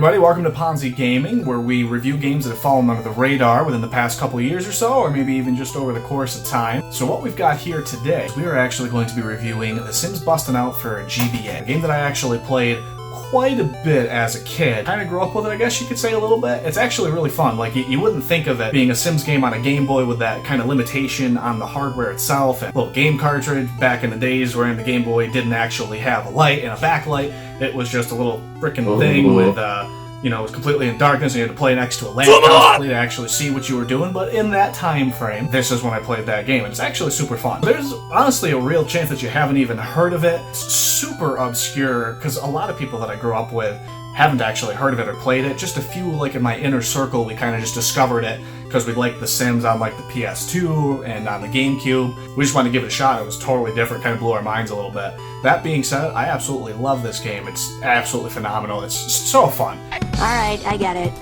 everybody, welcome to Ponzi Gaming, where we review games that have fallen under the radar within the past couple years or so, or maybe even just over the course of time. So what we've got here today, we are actually going to be reviewing the Sims Bustin Out for GBA, a game that I actually played quite a bit as a kid. Kind of grew up with it, I guess you could say, a little bit. It's actually really fun. Like, you wouldn't think of it being a Sims game on a Game Boy with that kind of limitation on the hardware itself, and a little game cartridge back in the days where the Game Boy didn't actually have a light and a backlight. It was just a little freaking thing with, it was completely in darkness, and you had to play next to a lamp constantly to actually see what you were doing. But in that time frame, this is when I played that game. It's actually super fun. There's honestly a real chance that you haven't even heard of it. It's super obscure, because a lot of people that I grew up with haven't actually heard of it or played it. Just a few, like, in my inner circle, we kind of just discovered it because we liked The Sims on, like, the PS2 and on the GameCube. We just wanted to give it a shot. It was totally different, kind of blew our minds a little bit. That being said, I absolutely love this game. It's absolutely phenomenal. It's so fun. Alright, I get it.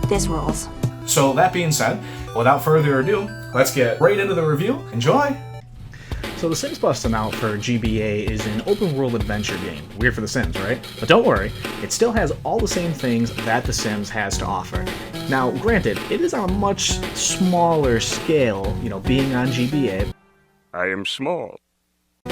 This rules. So that being said, without further ado, let's get right into the review. Enjoy! So the Sims Bustin Out for GBA is an open-world adventure game. Weird for The Sims, right? But don't worry, it still has all the same things that The Sims has to offer. Now, granted, it is on a much smaller scale, being on GBA. I am small.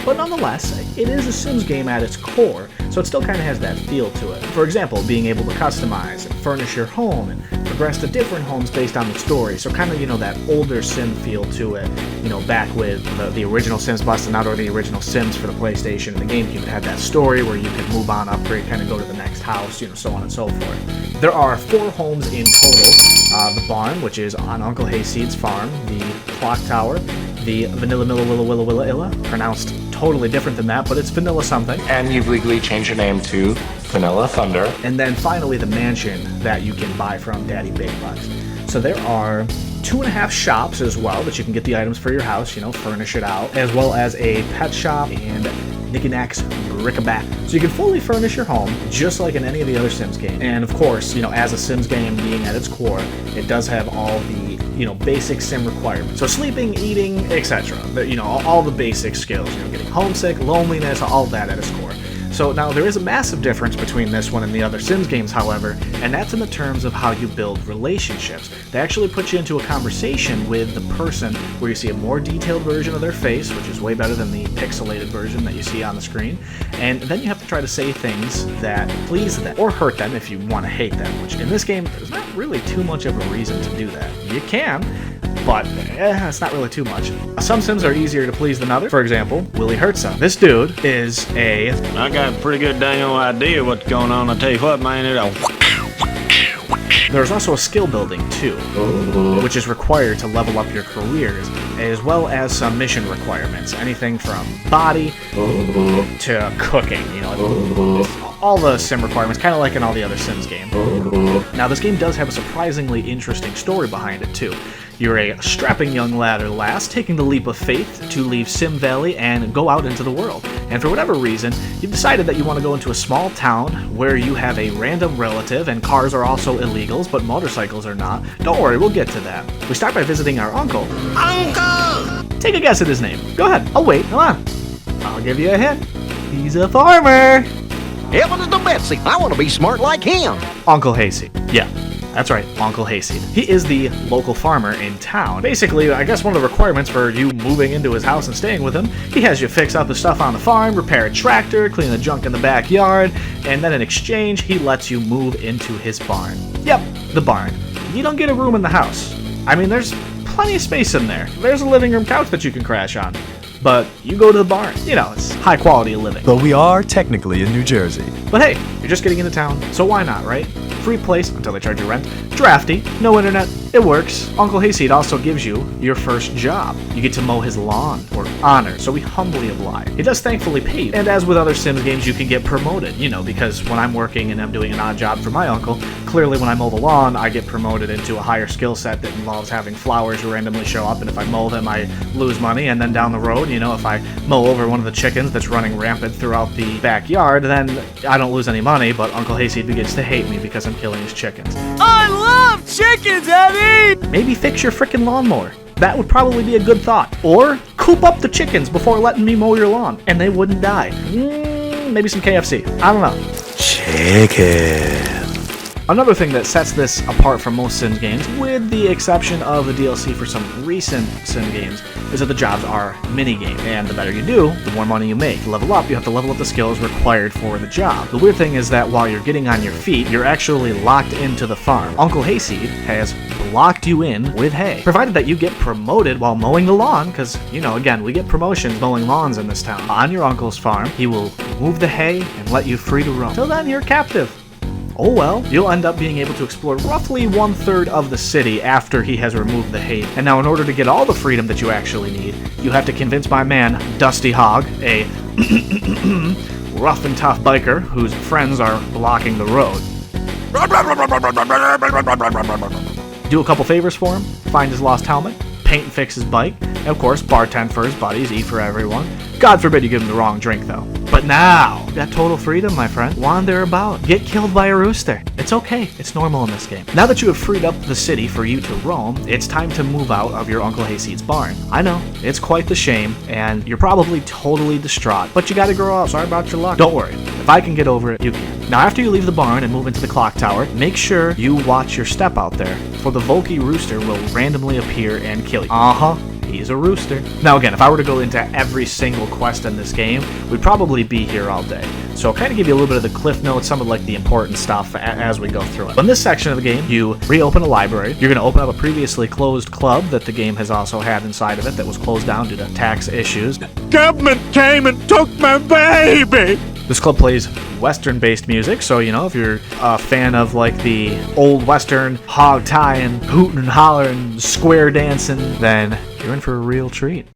But nonetheless, it is a Sims game at its core, so it still kind of has that feel to it. For example, being able to customize and furnish your home and progress to different homes based on the story, so kind of, that older Sim feel to it, back with the original Sims Bustin' Out or the original Sims for the PlayStation and the GameCube. It had that story where you could move on, upgrade, kind of go to the next house, so on and so forth. There are 4 homes in total. The barn, which is on Uncle Hayseed's farm, the clock tower, the Vanilla Milla Willa Willa Willa Illa, pronounced totally different than that, but it's Vanilla something. And you've legally changed your name to Vanilla Thunder. And then finally the mansion that you can buy from Daddy Big Bucks. So there are 2.5 shops as well that you can get the items for your house, furnish it out, as well as a pet shop and knickknacks, bric-a-brac. So you can fully furnish your home just like in any of the other Sims games. And of course, as a Sims game being at its core, it does have all the, basic Sim requirements. So sleeping, eating, etc. All the basic skills, getting homesick, loneliness, all that at its core. So now there is a massive difference between this one and the other Sims games, however, and that's in the terms of how you build relationships. They actually put you into a conversation with the person where you see a more detailed version of their face, which is way better than the pixelated version that you see on the screen, and then you have to try to say things that please them, or hurt them if you want to hate them, which in this game, there's not really too much of a reason to do that. You can, but it's not really too much. Some Sims are easier to please than others. For example, Willie Hertza. This dude is a... I got a pretty good dang old idea what's going on. I tell you what, man, There's also a skill building, too, which is required to level up your careers, as well as some mission requirements. Anything from body to cooking, all the Sim requirements, kind of like in all the other Sims games. Now, this game does have a surprisingly interesting story behind it, too. You're a strapping young lad or lass taking the leap of faith to leave Sim Valley and go out into the world. And for whatever reason, you've decided that you want to go into a small town where you have a random relative, and cars are also illegals, but motorcycles are not. Don't worry, we'll get to that. We start by visiting our uncle. Uncle! Take a guess at his name. Go ahead, I'll wait, come on. I'll give you a hint. He's a farmer. Heaven to Betsy, I want to be smart like him. Uncle Hayseed. Yeah. That's right, Uncle Hayseed. He is the local farmer in town. Basically, I guess one of the requirements for you moving into his house and staying with him, he has you fix up the stuff on the farm, repair a tractor, clean the junk in the backyard, and then in exchange, he lets you move into his barn. Yep, the barn. You don't get a room in the house. I mean, there's plenty of space in there. There's a living room couch that you can crash on. But you go to the barn. It's high quality of living. But we are technically in New Jersey. But hey, you're just getting into town, so why not, right? Free place until they charge you rent. Drafty, no internet, it works. Uncle Hayseed also gives you your first job. You get to mow his lawn, or honor, so we humbly oblige. He does thankfully pay you. And as with other Sims games, you can get promoted, because when I'm working and I'm doing an odd job for my uncle, clearly when I mow the lawn, I get promoted into a higher skill set that involves having flowers randomly show up, and if I mow them, I lose money, and then down the road, if I mow over one of the chickens that's running rampant throughout the backyard, then I don't lose any money, but Uncle Hayseed begins to hate me because I'm killing his chickens. I love chickens, Eddie! Maybe fix your frickin' lawnmower. That would probably be a good thought. Or coop up the chickens before letting me mow your lawn, and they wouldn't die. Maybe some KFC. I don't know. Chicken. Another thing that sets this apart from most Sims games, with the exception of the DLC for some recent Sim games, is that the jobs are mini-game, and the better you do, the more money you make. To level up, you have to level up the skills required for the job. The weird thing is that while you're getting on your feet, you're actually locked into the farm. Uncle Hayseed has locked you in with hay, provided that you get promoted while mowing the lawn, because, you know, again, we get promotions mowing lawns in this town. On your uncle's farm, he will move the hay and let you free to roam. Till then, you're captive. Oh well, you'll end up being able to explore roughly 1/3 of the city after he has removed the hay. And now in order to get all the freedom that you actually need, you have to convince my man, Dusty Hog, a rough and tough biker whose friends are blocking the road. Do a couple favors for him, find his lost helmet, paint and fix his bike, and of course, bartend for his buddies, eat for everyone. God forbid you give him the wrong drink, though. But now, you got total freedom, my friend. Wander about. Get killed by a rooster. It's okay. It's normal in this game. Now that you have freed up the city for you to roam, it's time to move out of your Uncle Hayseed's barn. I know, it's quite the shame, and you're probably totally distraught, but you gotta grow up. Sorry about your luck. Don't worry. If I can get over it, you can. Now, after you leave the barn and move into the clock tower, make sure you watch your step out there, for the Volky rooster will randomly appear and kill you. He's a rooster. Now again, if I were to go into every single quest in this game, we'd probably be here all day. So I'll kind of give you a little bit of the cliff notes, some of like the important stuff as we go through it. In this section of the game, you reopen a library. You're going to open up a previously closed club that the game has also had inside of it that was closed down due to tax issues. Government came and took my baby! This club plays Western-based music, so, you know, if you're a fan of, like, the old Western hog tying, hooting and hollering, square dancing, then you're in for a real treat.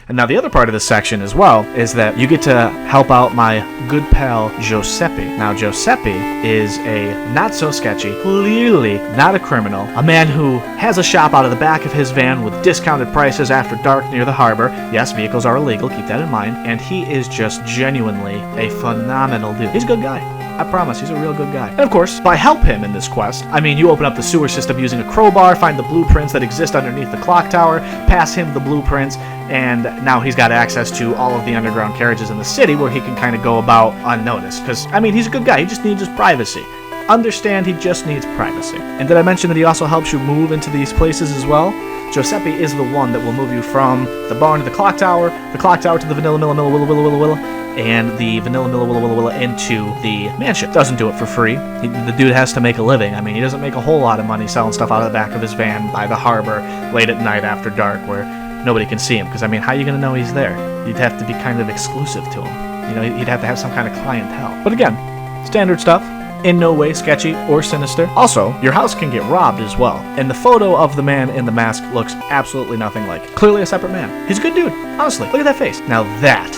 And now the other part of this section as well is that you get to help out my good pal Giuseppe. Now Giuseppe is a not-so-sketchy, clearly not a criminal, a man who has a shop out of the back of his van with discounted prices after dark near the harbor. Yes, vehicles are illegal, keep that in mind. And he is just genuinely a phenomenal dude. He's a good guy. I promise, he's a real good guy. And of course, by help him in this quest, I mean you open up the sewer system using a crowbar, find the blueprints that exist underneath the clock tower, pass him the blueprints, and now he's got access to all of the underground carriages in the city where he can kind of go about unnoticed. Because, I mean, he's a good guy, he just needs his privacy. Understand, he just needs privacy. And did I mention that he also helps you move into these places as well? Giuseppe is the one that will move you from the barn to the clock tower to the Vanilla Milla, and the Vanilla Milla into the mansion. Doesn't do it for free. The dude has to make a living. I mean, he doesn't make a whole lot of money selling stuff out of the back of his van by the harbor late at night after dark where nobody can see him. Because, I mean, how are you going to know he's there? You'd have to be kind of exclusive to him. You know, you'd have to have some kind of clientele. But again, standard stuff. In no way sketchy or sinister. Also, your house can get robbed as well. And the photo of the man in the mask looks absolutely nothing like it. Clearly a separate man. He's a good dude. Honestly, look at that face. Now that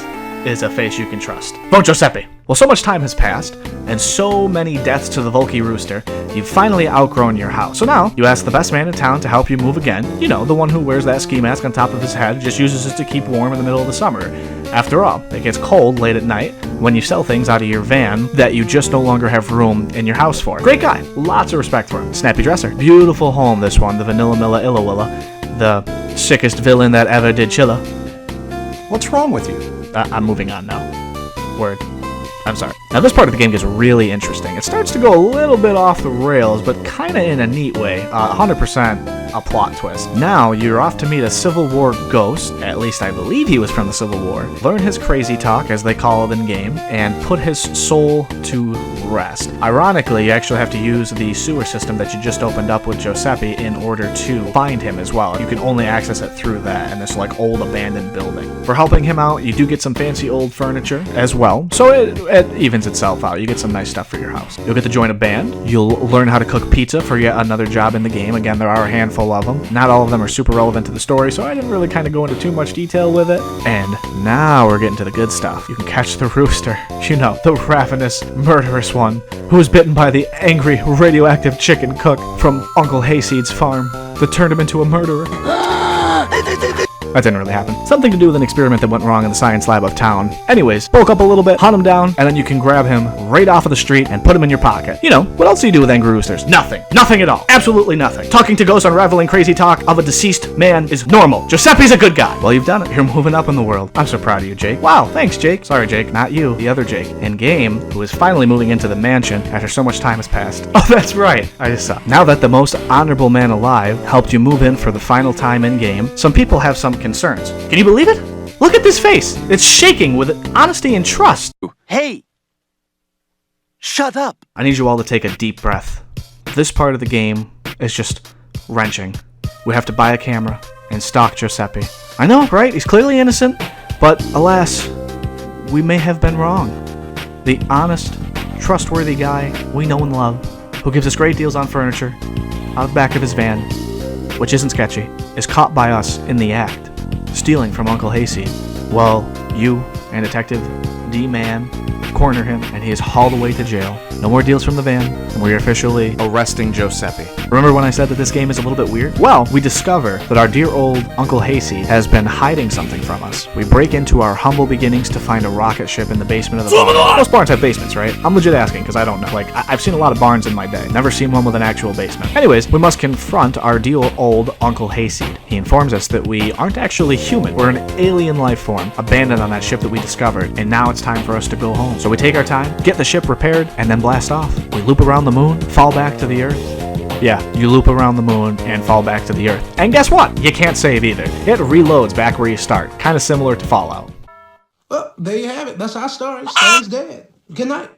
is a face you can trust. Don't Giuseppe. Well, so much time has passed, and so many deaths to the Volky rooster, you've finally outgrown your house. So now, you ask the best man in town to help you move again. You know, the one who wears that ski mask on top of his head, just uses it to keep warm in the middle of the summer. After all, it gets cold late at night when you sell things out of your van that you just no longer have room in your house for. Great guy. Lots of respect for him. Snappy dresser. Beautiful home, this one. The Vanilla Milla Illawilla. The sickest villain that ever did chilla. What's wrong with you? I'm moving on now. Word. I'm sorry. Now this part of the game gets really interesting. It starts to go a little bit off the rails, but kind of in a neat way. 100% a plot twist. Now you're off to meet a Civil War ghost, at least I believe he was from the Civil War, learn his crazy talk, as they call it in game, and put his soul to rest. Ironically, you actually have to use the sewer system that you just opened up with Giuseppe in order to find him as well. You can only access it through that and this like old abandoned building. For helping him out, you do get some fancy old furniture as well, so it evens itself out. You get some nice stuff for your house. You'll get to join a band. You'll learn how to cook pizza for yet another job in the game. Again, there are a handful of them. Not all of them are super relevant to the story, so I didn't really kind of go into too much detail with it. And now we're getting to the good stuff. You can catch the rooster. You know, the ravenous, murderous one who was bitten by the angry, radioactive chicken cook from Uncle Hayseed's farm that turned him into a murderer. That didn't really happen. Something to do with an experiment that went wrong in the science lab of town. Anyways, bulk up a little bit, hunt him down, and then you can grab him right off of the street and put him in your pocket. You know, what else do you do with angry roosters? Nothing. Nothing at all. Absolutely nothing. Talking to ghosts, unraveling crazy talk of a deceased man is normal. Giuseppe's a good guy. Well, you've done it. You're moving up in the world. I'm so proud of you, Jake. Wow, thanks, Jake. Sorry, Jake, not you. The other Jake. In game, who is finally moving into the mansion after so much time has passed. Oh, that's right. I just saw. Now that the most honorable man alive helped you move in for the final time in game, some people have some concerns. Can you believe it? Look at this face. It's shaking with honesty and trust. Hey! Shut up! I need you all to take a deep breath. This part of the game is just wrenching. We have to buy a camera and stalk Giuseppe. I know, right? He's clearly innocent, but alas, we may have been wrong. The honest, trustworthy guy we know and love, who gives us great deals on furniture, out the back of his van, which isn't sketchy, is caught by us in the act, stealing from Uncle Hayseed. Well, you and Detective D-Man corner him, and he is hauled away to jail. No more deals from the van, and we're officially Arresting Giuseppe. Remember when I said that this game is a little bit weird? Well, we discover that our dear old Uncle Hayseed has been hiding something from us. We break into our humble beginnings to find a rocket ship in the basement of the barn. Most barns have basements, right? I'm legit asking, because I don't know. Like, I've seen a lot of barns in my day. Never seen one with an actual basement. Anyways, we must confront our dear old Uncle Hayseed. He informs us that we aren't actually human. We're an alien life form, abandoned on that ship that we discovered, and now it's time for us to go home. So we take our time, get the ship repaired, and then blast off. We loop around the moon, fall back to the Earth. Yeah, you loop around the moon and fall back to the Earth. And guess what? You can't save either. It reloads back where you start. Kind of similar to Fallout. Well, there you have it. That's our story. Stan's dead. Good night.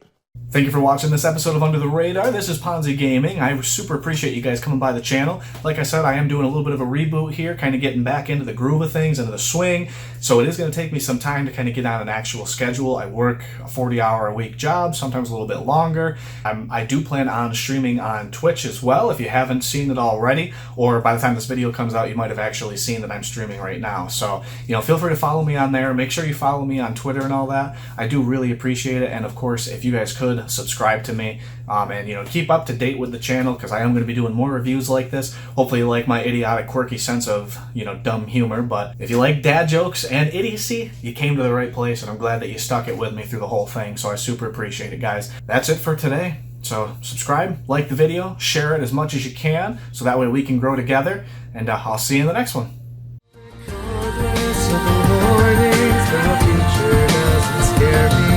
Thank you for watching this episode of Under the Radar. This is Ponzi Gaming. I super appreciate you guys coming by the channel. Like I said, I am doing a little bit of a reboot here, kind of getting back into the groove of things, into the swing. So it is going to take me some time to kind of get on an actual schedule. I work a 40-hour-a-week job, sometimes a little bit longer. I do plan on streaming on Twitch as well, if you haven't seen it already. Or by the time this video comes out, you might have actually seen that I'm streaming right now. So, you know, feel free to follow me on there. Make sure you follow me on Twitter and all that. I do really appreciate it. And of course, if you guys could, subscribe to me and you know, keep up to date with the channel, because I am going to be doing more reviews like this. Hopefully you like my idiotic, quirky sense of, you know, dumb humor. But if you like dad jokes and idiocy, you came to the right place, and I'm glad that you stuck it with me through the whole thing. So I super appreciate it, guys. That's it for today. So subscribe, like the video, share it as much as you can, so that way we can grow together. And I'll see you in the next one. Scare me.